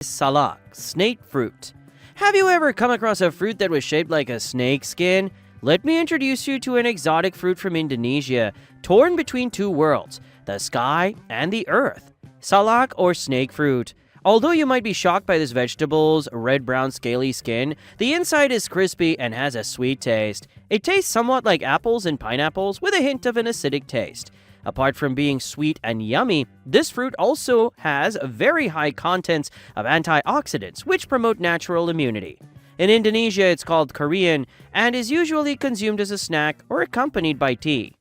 Salak, snake fruit. Have you ever come across a fruit that was shaped like a snake skin? Let me introduce you to an exotic fruit from Indonesia, torn between two worlds, the sky and the earth. Salak or snake fruit. Although you might be shocked by this vegetable's red-brown scaly skin, the inside is crispy and has a sweet taste. It tastes somewhat like apples and pineapples with a hint of an acidic taste. Apart from being sweet and yummy, this fruit also has very high contents of antioxidants, which promote natural immunity. In Indonesia, it's called Korean and is usually consumed as a snack or accompanied by tea.